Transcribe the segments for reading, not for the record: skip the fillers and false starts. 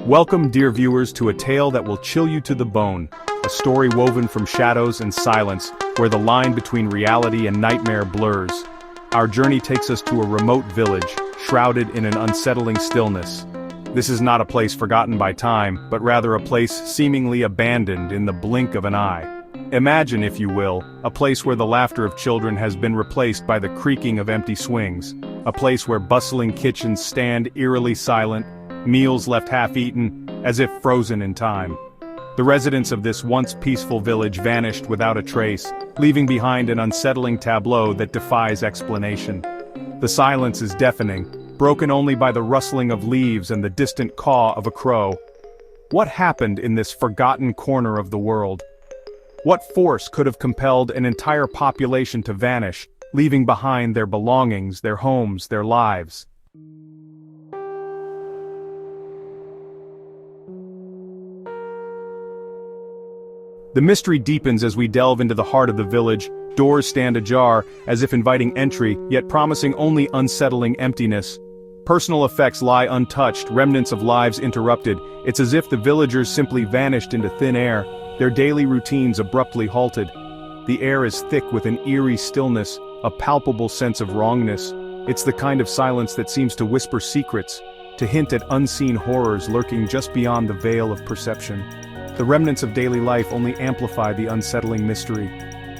Welcome, dear viewers, to a tale that will chill you to the bone, a story woven from shadows and silence, where the line between reality and nightmare blurs. Our journey takes us to a remote village, shrouded in an unsettling stillness. This is not a place forgotten by time, but rather a place seemingly abandoned in the blink of an eye. Imagine, if you will, a place where the laughter of children has been replaced by the creaking of empty swings, a place where bustling kitchens stand eerily silent, meals left half-eaten, as if frozen in time. The residents of this once peaceful village vanished without a trace, leaving behind an unsettling tableau that defies explanation. The silence is deafening, broken only by the rustling of leaves and the distant caw of a crow. What happened in this forgotten corner of the world? What force could have compelled an entire population to vanish, leaving behind their belongings, their homes, their lives? The mystery deepens as we delve into the heart of the village. Doors stand ajar, as if inviting entry, yet promising only unsettling emptiness. Personal effects lie untouched, remnants of lives interrupted. It's as if the villagers simply vanished into thin air, their daily routines abruptly halted. The air is thick with an eerie stillness, a palpable sense of wrongness. It's the kind of silence that seems to whisper secrets, to hint at unseen horrors lurking just beyond the veil of perception. The remnants of daily life only amplify the unsettling mystery.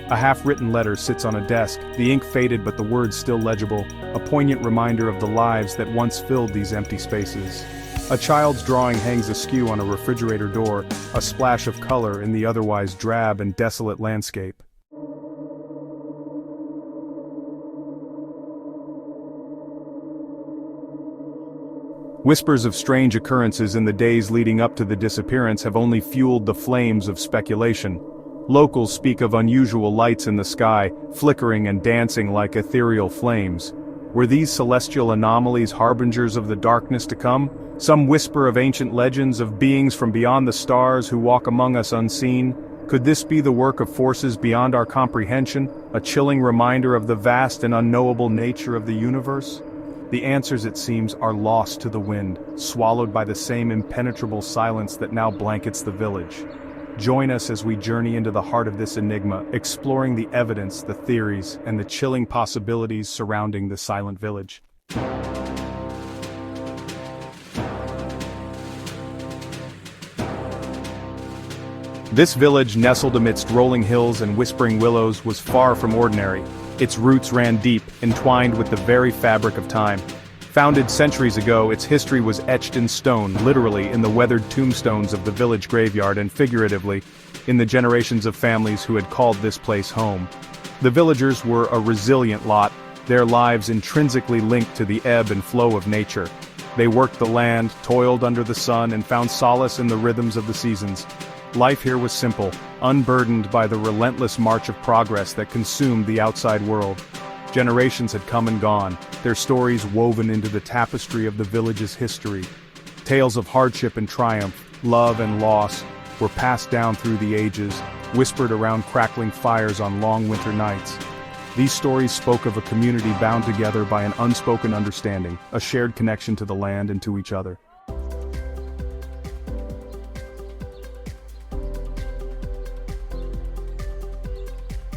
A half-written letter sits on a desk, the ink faded but the words still legible, a poignant reminder of the lives that once filled these empty spaces. A child's drawing hangs askew on a refrigerator door, a splash of color in the otherwise drab and desolate landscape. Whispers of strange occurrences in the days leading up to the disappearance have only fueled the flames of speculation. Locals speak of unusual lights in the sky, flickering and dancing like ethereal flames. Were these celestial anomalies harbingers of the darkness to come? Some whisper of ancient legends of beings from beyond the stars who walk among us unseen? Could this be the work of forces beyond our comprehension, a chilling reminder of the vast and unknowable nature of the universe? The answers, it seems, are lost to the wind, swallowed by the same impenetrable silence that now blankets the village. Join us as we journey into the heart of this enigma, exploring the evidence, the theories, and the chilling possibilities surrounding the silent village. This village, nestled amidst rolling hills and whispering willows, was far from ordinary. Its roots ran deep, entwined with the very fabric of time. Founded centuries ago, its history was etched in stone, literally in the weathered tombstones of the village graveyard and figuratively, in the generations of families who had called this place home. The villagers were a resilient lot, their lives intrinsically linked to the ebb and flow of nature. They worked the land, toiled under the sun, and found solace in the rhythms of the seasons. Life here was simple, unburdened by the relentless march of progress that consumed the outside world. Generations had come and gone, their stories woven into the tapestry of the village's history. Tales of hardship and triumph, love and loss, were passed down through the ages, whispered around crackling fires on long winter nights. These stories spoke of a community bound together by an unspoken understanding, a shared connection to the land and to each other.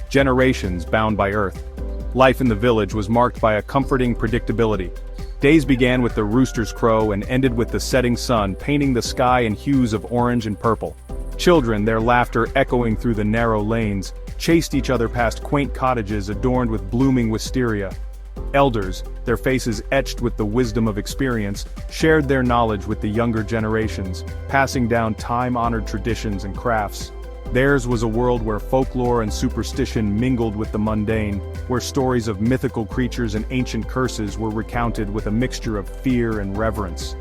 Generations bound by earth. Life in the village was marked by a comforting predictability. Days began with the rooster's crow and ended with the setting sun painting the sky in hues of orange and purple. Children, their laughter echoing through the narrow lanes, chased each other past quaint cottages adorned with blooming wisteria. Elders, their faces etched with the wisdom of experience, shared their knowledge with the younger generations, passing down time-honored traditions and crafts. Theirs was a world where folklore and superstition mingled with the mundane, where stories of mythical creatures and ancient curses were recounted with a mixture of fear and reverence.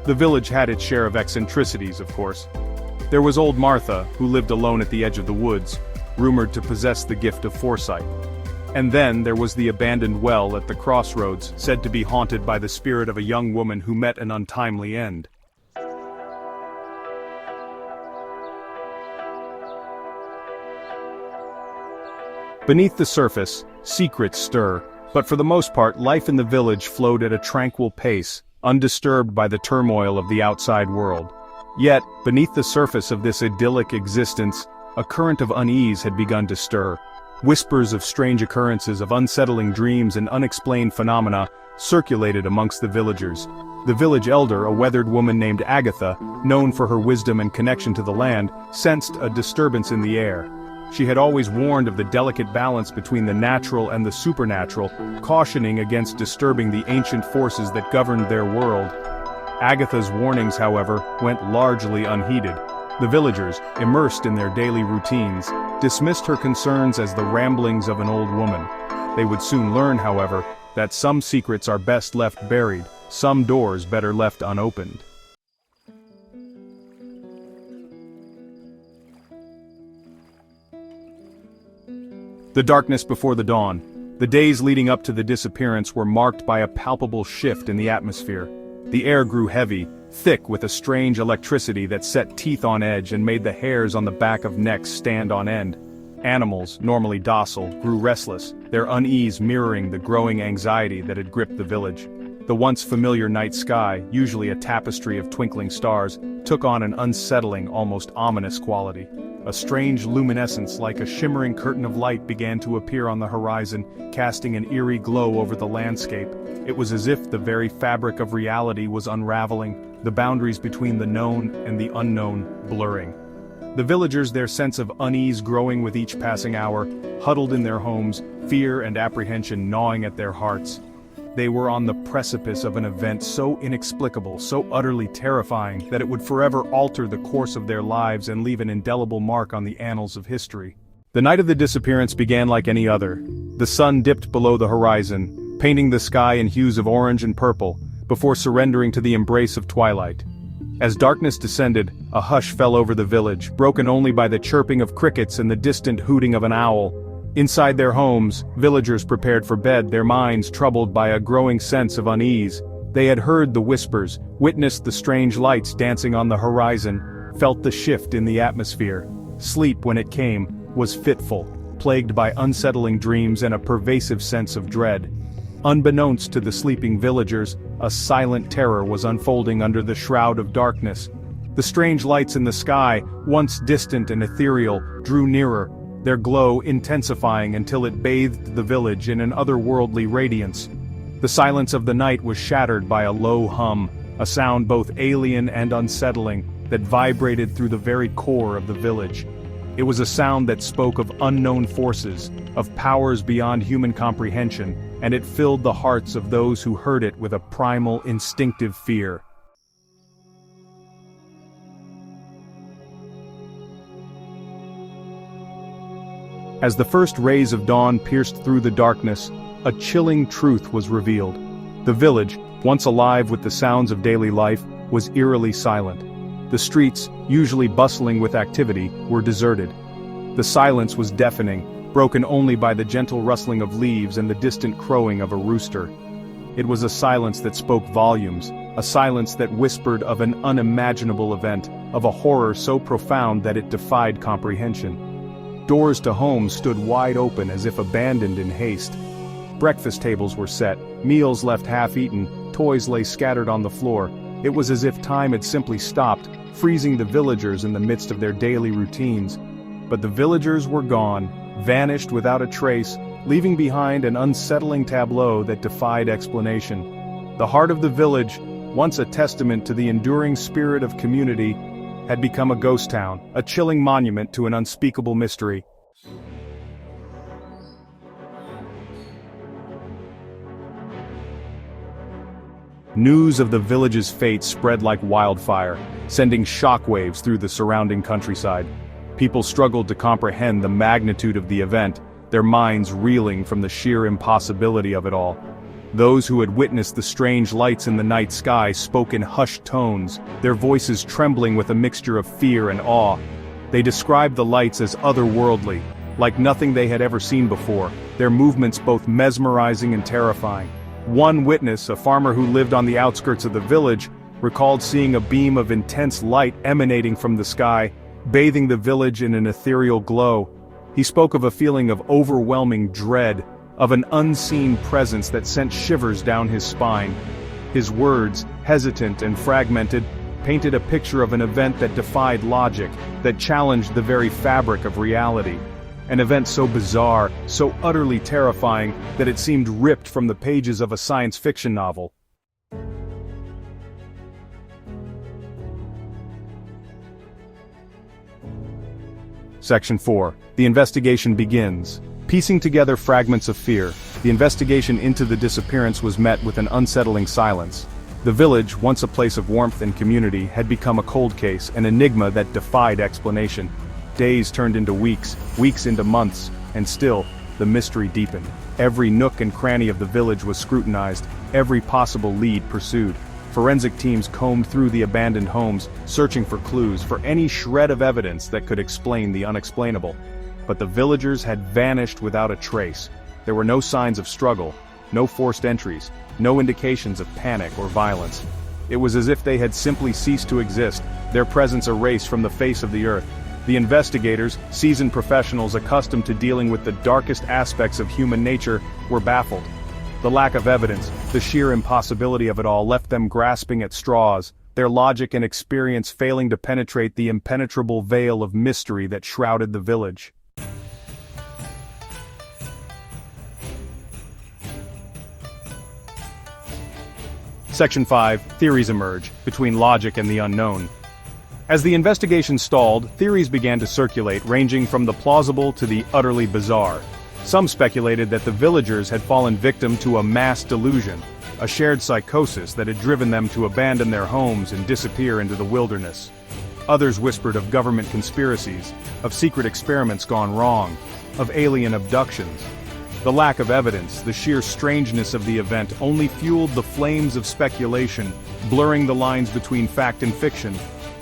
The village had its share of eccentricities, of course. There was old Martha, who lived alone at the edge of the woods, rumored to possess the gift of foresight. And then there was the abandoned well at the crossroads, said to be haunted by the spirit of a young woman who met an untimely end. Beneath the surface, secrets stir, but for the most part life in the village flowed at a tranquil pace, undisturbed by the turmoil of the outside world. Yet, beneath the surface of this idyllic existence, a current of unease had begun to stir. Whispers of strange occurrences, of unsettling dreams and unexplained phenomena circulated amongst the villagers. The village elder, a weathered woman named Agatha, known for her wisdom and connection to the land, sensed a disturbance in the air. She had always warned of the delicate balance between the natural and the supernatural, cautioning against disturbing the ancient forces that governed their world. Agatha's warnings, however, went largely unheeded. The villagers, immersed in their daily routines, dismissed her concerns as the ramblings of an old woman. They would soon learn, however, that some secrets are best left buried, some doors better left unopened. The darkness before the dawn. The days leading up to the disappearance were marked by a palpable shift in the atmosphere. The air grew heavy, thick with a strange electricity that set teeth on edge and made the hairs on the back of necks stand on end. Animals, normally docile, grew restless, their unease mirroring the growing anxiety that had gripped the village. The once familiar night sky, usually a tapestry of twinkling stars, took on an unsettling, almost ominous quality. A strange luminescence like a shimmering curtain of light began to appear on the horizon, casting an eerie glow over the landscape. It was as if the very fabric of reality was unraveling, the boundaries between the known and the unknown blurring. The villagers, their sense of unease growing with each passing hour, huddled in their homes, fear and apprehension gnawing at their hearts. They were on the precipice of an event so inexplicable, so utterly terrifying, that it would forever alter the course of their lives and leave an indelible mark on the annals of history. The night of the disappearance began like any other. The sun dipped below the horizon, painting the sky in hues of orange and purple, before surrendering to the embrace of twilight. As darkness descended, a hush fell over the village, broken only by the chirping of crickets and the distant hooting of an owl. Inside their homes, villagers prepared for bed, their minds troubled by a growing sense of unease. They had heard the whispers, witnessed the strange lights dancing on the horizon, felt the shift in the atmosphere. Sleep, when it came, was fitful, plagued by unsettling dreams and a pervasive sense of dread. Unbeknownst to the sleeping villagers, a silent terror was unfolding under the shroud of darkness. The strange lights in the sky, once distant and ethereal, drew nearer, their glow intensifying until it bathed the village in an otherworldly radiance. The silence of the night was shattered by a low hum, a sound both alien and unsettling, that vibrated through the very core of the village. It was a sound that spoke of unknown forces, of powers beyond human comprehension, and it filled the hearts of those who heard it with a primal, instinctive fear. As the first rays of dawn pierced through the darkness, a chilling truth was revealed. The village, once alive with the sounds of daily life, was eerily silent. The streets, usually bustling with activity, were deserted. The silence was deafening, broken only by the gentle rustling of leaves and the distant crowing of a rooster. It was a silence that spoke volumes, a silence that whispered of an unimaginable event, of a horror so profound that it defied comprehension. Doors to homes stood wide open as if abandoned in haste. Breakfast tables were set, meals left half-eaten, toys lay scattered on the floor. It was as if time had simply stopped, freezing the villagers in the midst of their daily routines. But the villagers were gone, vanished without a trace, leaving behind an unsettling tableau that defied explanation. The heart of the village, once a testament to the enduring spirit of community, had become a ghost town, a chilling monument to an unspeakable mystery. News of the village's fate spread like wildfire, sending shockwaves through the surrounding countryside. People struggled to comprehend the magnitude of the event, their minds reeling from the sheer impossibility of it all. Those who had witnessed the strange lights in the night sky spoke in hushed tones, their voices trembling with a mixture of fear and awe. They described the lights as otherworldly, like nothing they had ever seen before, their movements both mesmerizing and terrifying. One witness, a farmer who lived on the outskirts of the village, recalled seeing a beam of intense light emanating from the sky, bathing the village in an ethereal glow. He spoke of a feeling of overwhelming dread, of an unseen presence that sent shivers down his spine. His words, hesitant and fragmented, painted a picture of an event that defied logic, that challenged the very fabric of reality. An event so bizarre, so utterly terrifying, that it seemed ripped from the pages of a science fiction novel. Section 4. The investigation begins. Piecing together fragments of fear, the investigation into the disappearance was met with an unsettling silence. The village, once a place of warmth and community, had become a cold case, an enigma that defied explanation. Days turned into weeks, weeks into months, and still, the mystery deepened. Every nook and cranny of the village was scrutinized, every possible lead pursued. Forensic teams combed through the abandoned homes, searching for clues, for any shred of evidence that could explain the unexplainable. But the villagers had vanished without a trace. There were no signs of struggle, no forced entries, no indications of panic or violence. It was as if they had simply ceased to exist, their presence erased from the face of the earth. The investigators, seasoned professionals accustomed to dealing with the darkest aspects of human nature, were baffled. The lack of evidence, the sheer impossibility of it all left them grasping at straws, their logic and experience failing to penetrate the impenetrable veil of mystery that shrouded the village. Section 5. Theories emerge, between logic and the unknown. As the investigation stalled, theories began to circulate, ranging from the plausible to the utterly bizarre. Some speculated that the villagers had fallen victim to a mass delusion, a shared psychosis that had driven them to abandon their homes and disappear into the wilderness. Others whispered of government conspiracies, of secret experiments gone wrong, of alien abductions. The lack of evidence, the sheer strangeness of the event only fueled the flames of speculation, blurring the lines between fact and fiction.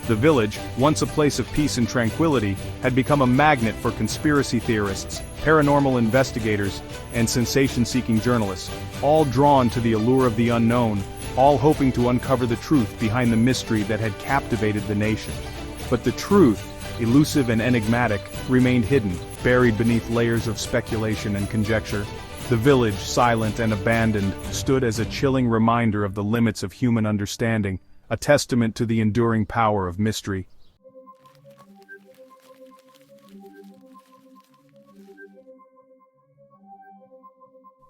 The village, once a place of peace and tranquility, had become a magnet for conspiracy theorists, paranormal investigators, and sensation-seeking journalists, all drawn to the allure of the unknown, all hoping to uncover the truth behind the mystery that had captivated the nation. But the truth, elusive and enigmatic, remained hidden, buried beneath layers of speculation and conjecture. The village, silent and abandoned, stood as a chilling reminder of the limits of human understanding, a testament to the enduring power of mystery.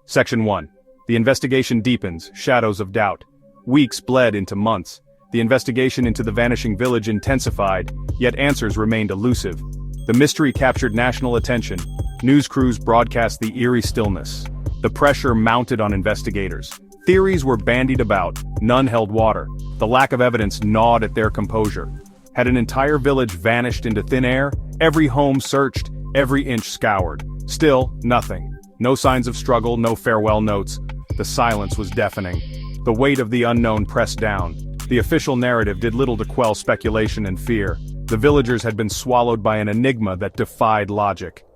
Section 1. The investigation deepens, shadows of doubt. Weeks bled into months. The investigation into the vanishing village intensified, yet answers remained elusive. The mystery captured national attention. News crews broadcast the eerie stillness. The pressure mounted on investigators. Theories were bandied about, none held water. The lack of evidence gnawed at their composure. Had an entire village vanished into thin air? Every home searched, every inch scoured. Still, nothing. No signs of struggle, no farewell notes. The silence was deafening. The weight of the unknown pressed down. The official narrative did little to quell speculation and fear. The villagers had been swallowed by an enigma that defied logic.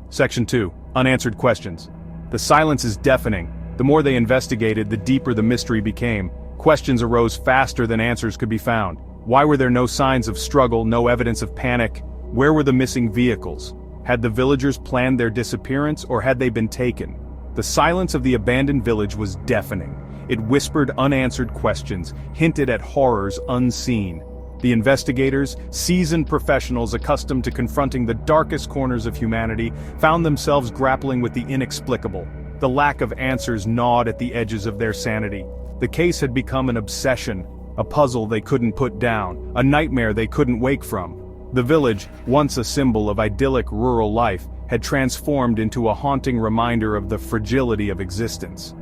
Section 2. Unanswered questions. The silence is deafening. The more they investigated, the deeper the mystery became. Questions arose faster than answers could be found. Why were there no signs of struggle, no evidence of panic? Where were the missing vehicles? Had the villagers planned their disappearance, or had they been taken? The silence of the abandoned village was deafening. It whispered unanswered questions, hinted at horrors unseen. The investigators, seasoned professionals accustomed to confronting the darkest corners of humanity, found themselves grappling with the inexplicable. The lack of answers gnawed at the edges of their sanity. The case had become an obsession, a puzzle they couldn't put down, a nightmare they couldn't wake from. The village, once a symbol of idyllic rural life, had transformed into a haunting reminder of the fragility of existence.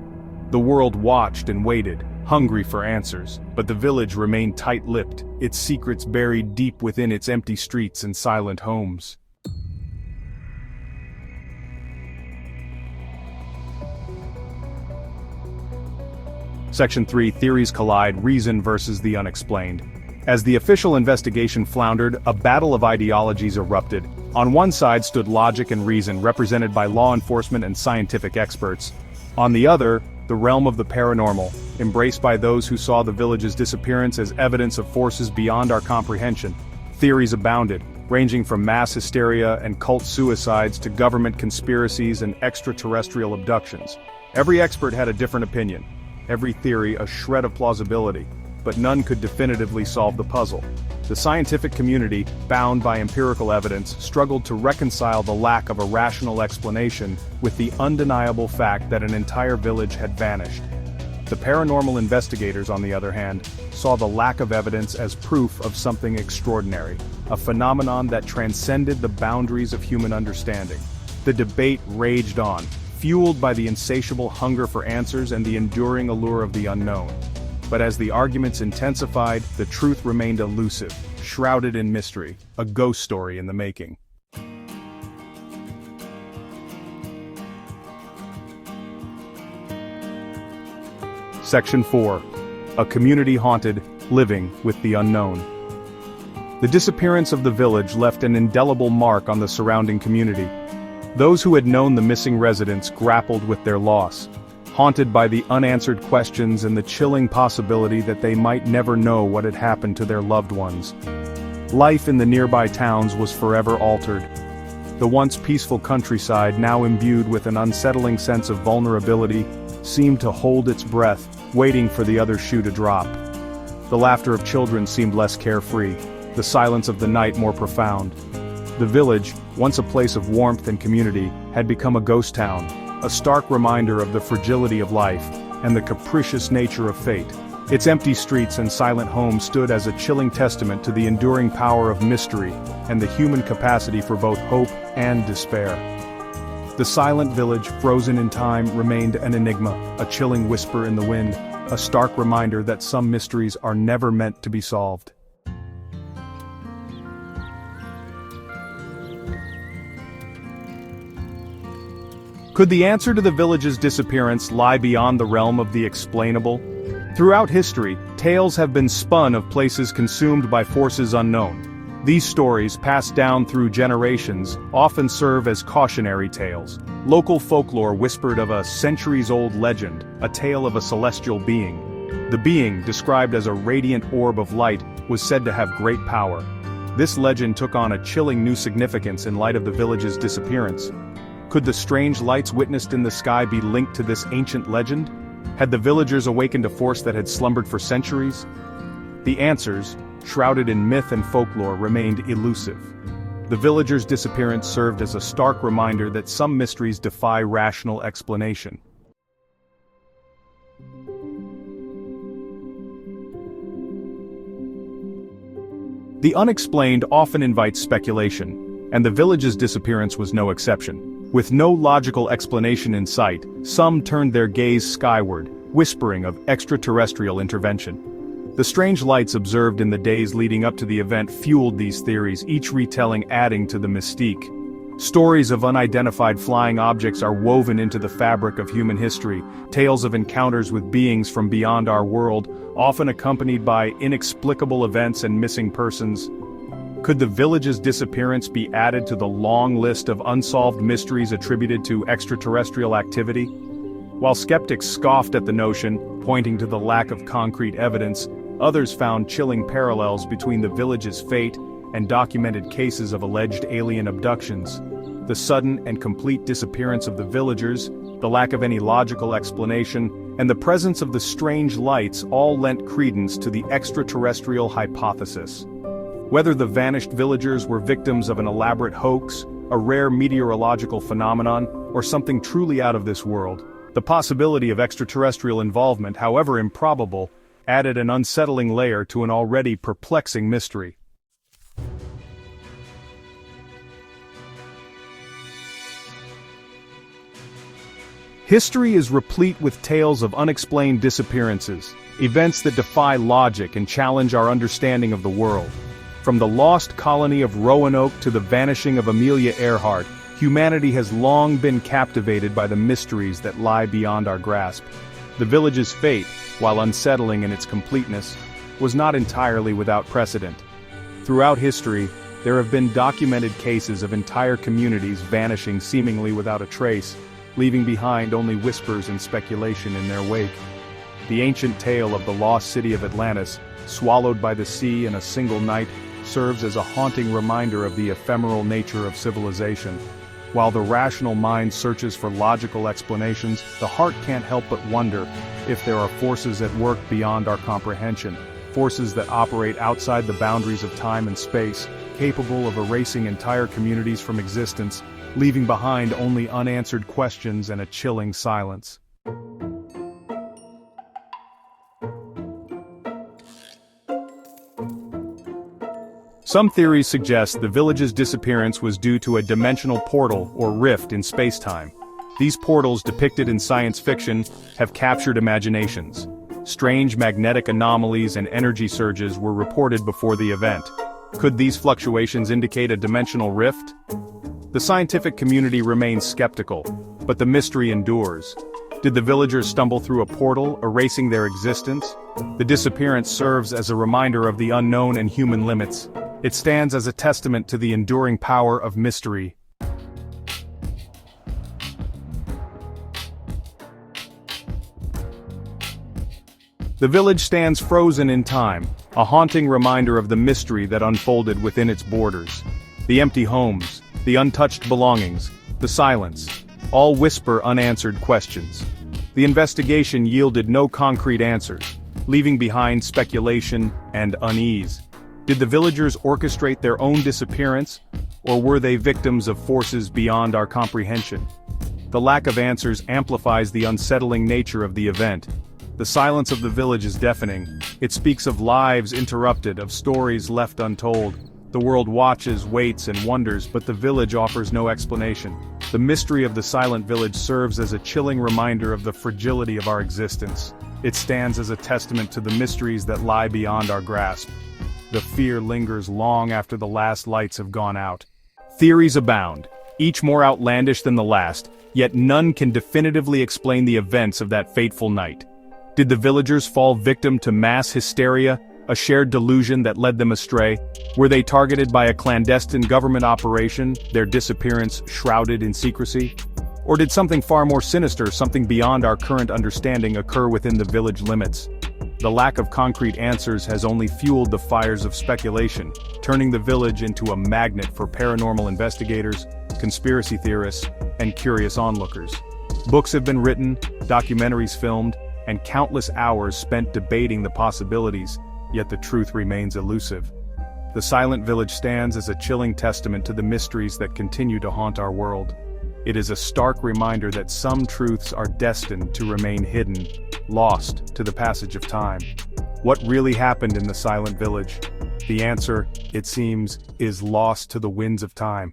The world watched and waited, hungry for answers, but the village remained tight-lipped, its secrets buried deep within its empty streets and silent homes. Section 3. Theories collide, reason versus the unexplained. As the official investigation floundered, a battle of ideologies erupted. On one side stood logic and reason, represented by law enforcement and scientific experts. On the other, the realm of the paranormal, embraced by those who saw the village's disappearance as evidence of forces beyond our comprehension. Theories abounded. ranging from mass hysteria and cult suicides to government conspiracies and extraterrestrial abductions. Every expert had a different opinion, every theory a shred of plausibility, but none could definitively solve the puzzle. The scientific community, bound by empirical evidence, struggled to reconcile the lack of a rational explanation with the undeniable fact that an entire village had vanished. The paranormal investigators, on the other hand, saw the lack of evidence as proof of something extraordinary, a phenomenon that transcended the boundaries of human understanding. The debate raged on, fueled by the insatiable hunger for answers and the enduring allure of the unknown. But as the arguments intensified, the truth remained elusive, shrouded in mystery, a ghost story in the making. Section 4. A community haunted, living with the unknown. The disappearance of the village left an indelible mark on the surrounding community. Those who had known the missing residents grappled with their loss, haunted by the unanswered questions and the chilling possibility that they might never know what had happened to their loved ones. Life in the nearby towns was forever altered. The once peaceful countryside, now imbued with an unsettling sense of vulnerability, seemed to hold its breath, waiting for the other shoe to drop. The laughter of children seemed less carefree, the silence of the night more profound. The village, once a place of warmth and community, had become a ghost town, a stark reminder of the fragility of life and the capricious nature of fate. Its empty streets and silent homes stood as a chilling testament to the enduring power of mystery and the human capacity for both hope and despair. The silent village, frozen in time, remained an enigma, a chilling whisper in the wind, a stark reminder that some mysteries are never meant to be solved. Could the answer to the village's disappearance lie beyond the realm of the explainable? Throughout history, tales have been spun of places consumed by forces unknown. These stories, passed down through generations, often serve as cautionary tales. Local folklore whispered of a centuries-old legend, a tale of a celestial being. The being, described as a radiant orb of light, was said to have great power. This legend took on a chilling new significance in light of the village's disappearance. Could the strange lights witnessed in the sky be linked to this ancient legend? Had the villagers awakened a force that had slumbered for centuries? The answers, shrouded in myth and folklore, remained elusive. The villagers' disappearance served as a stark reminder that some mysteries defy rational explanation. The unexplained often invites speculation, and the village's disappearance was no exception. With no logical explanation in sight, some turned their gaze skyward, whispering of extraterrestrial intervention. The strange lights observed in the days leading up to the event fueled these theories, each retelling adding to the mystique. Stories of unidentified flying objects are woven into the fabric of human history, tales of encounters with beings from beyond our world, often accompanied by inexplicable events and missing persons. Could the village's disappearance be added to the long list of unsolved mysteries attributed to extraterrestrial activity? While skeptics scoffed at the notion, pointing to the lack of concrete evidence, others found chilling parallels between the village's fate and documented cases of alleged alien abductions. The sudden and complete disappearance of the villagers, the lack of any logical explanation, and the presence of the strange lights all lent credence to the extraterrestrial hypothesis. Whether the vanished villagers were victims of an elaborate hoax, a rare meteorological phenomenon, or something truly out of this world, the possibility of extraterrestrial involvement, however improbable, added an unsettling layer to an already perplexing mystery. History is replete with tales of unexplained disappearances, events that defy logic and challenge our understanding of the world. From the lost colony of Roanoke to the vanishing of Amelia Earhart, humanity has long been captivated by the mysteries that lie beyond our grasp. The village's fate, while unsettling in its completeness, was not entirely without precedent. Throughout history, there have been documented cases of entire communities vanishing seemingly without a trace, leaving behind only whispers and speculation in their wake. The ancient tale of the lost city of Atlantis, swallowed by the sea in a single night, serves as a haunting reminder of the ephemeral nature of civilization. While the rational mind searches for logical explanations, the heart can't help but wonder if there are forces at work beyond our comprehension, forces that operate outside the boundaries of time and space, capable of erasing entire communities from existence, leaving behind only unanswered questions and a chilling silence. Some theories suggest the village's disappearance was due to a dimensional portal or rift in space-time. These portals, depicted in science fiction, have captured imaginations. Strange magnetic anomalies and energy surges were reported before the event. Could these fluctuations indicate a dimensional rift? The scientific community remains skeptical, but the mystery endures. Did the villagers stumble through a portal, erasing their existence? The disappearance serves as a reminder of the unknown and human limits. It stands as a testament to the enduring power of mystery. The village stands frozen in time, a haunting reminder of the mystery that unfolded within its borders. The empty homes, the untouched belongings, the silence, all whisper unanswered questions. The investigation yielded no concrete answers, leaving behind speculation and unease. Did the villagers orchestrate their own disappearance, or were they victims of forces beyond our comprehension? The lack of answers amplifies the unsettling nature of the event. The silence of the village is deafening. It speaks of lives interrupted, of stories left untold. The world watches, waits, and wonders, but the village offers no explanation. The mystery of the silent village serves as a chilling reminder of the fragility of our existence. It stands as a testament to the mysteries that lie beyond our grasp. The fear lingers long after the last lights have gone out. Theories abound, each more outlandish than the last, yet none can definitively explain the events of that fateful night. Did the villagers fall victim to mass hysteria, a shared delusion that led them astray? Were they targeted by a clandestine government operation, their disappearance shrouded in secrecy? Or did something far more sinister, something beyond our current understanding, occur within the village limits? The lack of concrete answers has only fueled the fires of speculation, turning the village into a magnet for paranormal investigators, conspiracy theorists, and curious onlookers. Books have been written, documentaries filmed, and countless hours spent debating the possibilities, yet the truth remains elusive. The silent village stands as a chilling testament to the mysteries that continue to haunt our world. It is a stark reminder that some truths are destined to remain hidden, lost to the passage of time. What really happened in the silent village? The answer, it seems, is lost to the winds of time.